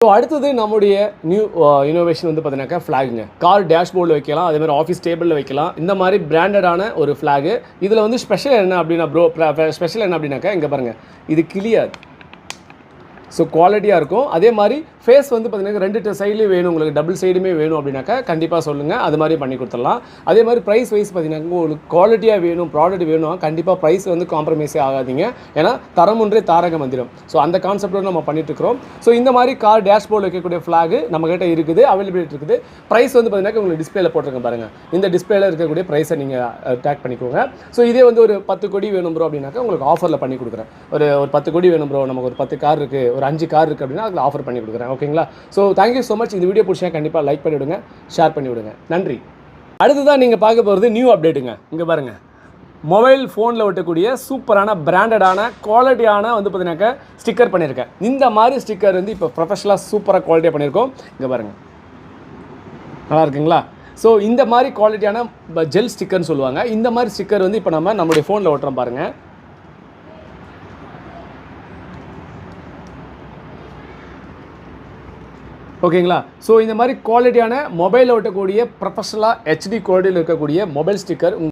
So அடுத்தது நம்முடைய new innovation வந்து பார்த்தீங்கன்னாக்கா ஃப்ளாகுங்க. கார் டேஷ்போர்டில் வைக்கலாம், அதே மாதிரி ஆஃபீஸ் டேபிளில் வைக்கலாம். இந்த மாதிரி பிராண்டடான ஒரு ஃப்ளாகு. இதில் வந்து ஸ்பெஷல் என்ன அப்படின்னா ஸ்பெஷல் என்ன அப்படின்னாக்கா இங்கே பாருங்கள், இது கிளியாது. ஸோ குவாலிட்டியாக இருக்கும். அதே மாதிரி ஃபேஸ் வந்து பார்த்தீங்கன்னா 2 சைட்லேயும் வேணும், உங்களுக்கு டபுள் சைடுமே வேணும் அப்படின்னாக்கா கண்டிப்பாக சொல்லுங்கள், அது மாதிரி பண்ணி கொடுத்துடலாம். அதே மாதிரி ப்ரைஸ் வைஸ் பார்த்தீங்கன்னா உங்களுக்கு குவாலிட்டியாக வேணும், ப்ராடக்ட் வேணும், கண்டிப்பாக ப்ரைஸ் வந்து காம்ப்ரமைஸே ஆகாதீங்க. ஏன்னா தரம் ஒன்றே தாரக மந்திரம். ஸோ அந்த கான்செப்டோடு நம்ம பண்ணிட்டுருக்கிறோம். ஸோ இந்த மாதிரி கார் டேஷ்போர்டில் வைக்கக்கூடிய ஃப்ளாகு நம்மகிட்ட இருக்குது, அவைலபிலிட்டி இருக்குது. ப்ரைஸ் வந்து பார்த்தீங்கன்னா உங்களுக்கு டிஸ்பிளேல போட்டிருக்கேன் பாருங்கள். இந்த டிஸ்பிளேல இருக்கக்கூடிய ப்ரைஸை நீங்கள் டேக் பண்ணிக்கோங்க. ஸோ இதே வந்து ஒரு 10 கோடி வேணும் ப்ரோ அப்படின்னாக்கா உங்களுக்கு ஆஃபரில் பண்ணி கொடுக்குறேன். ஒரு 10 கோடி வேணும் ப்ரோ, நமக்கு ஒரு 10 கார் இருக்குது, ஒரு 5 கார் இருக்குது அப்படின்னா அதில் ஆஃபர் பண்ணி கொடுக்குறேன். ஓகேங்களா? So thank you so much. இந்த வீடியோ பிடிச்சா கண்டிப்பாக லைக் பண்ணிவிடுங்க, ஷேர் பண்ணிவிடுங்க. நன்றி. அடுத்ததான் நீங்கள் பார்க்க போகிறது நியூ அப்டேட்டுங்க. இங்கே பாருங்கள், மொபைல் ஃபோனில் ஒட்டக்கூடிய சூப்பரான பிராண்டடான குவாலிட்டியான வந்து பார்த்தீங்கன்னாக்கா ஸ்டிக்கர் பண்ணியிருக்கேன். இந்த மாதிரி ஸ்டிக்கர் வந்து இப்போ ப்ரொஃபஷனலாக சூப்பராக குவாலிட்டியாக பண்ணியிருக்கோம். இங்கே பாருங்கள், நல்லா இருக்குங்களா? ஸோ இந்த மாதிரி குவாலிட்டியான ஜெல் ஸ்டிக்கர்னு சொல்லுவாங்க. இந்த மாதிரி ஸ்டிக்கர் வந்து இப்போ நம்மளுடைய ஃபோனில் ஒட்டுறோம் பாருங்கள். ஓகேங்களா? ஸோ இந்த மாதிரி குவாலிட்டியான மொபைலில் ஒட்டக்கூடிய ப்ரொஃபஷனலாக HD குவாலிட்டியில் இருக்கக்கூடிய மொபைல் ஸ்டிக்கர்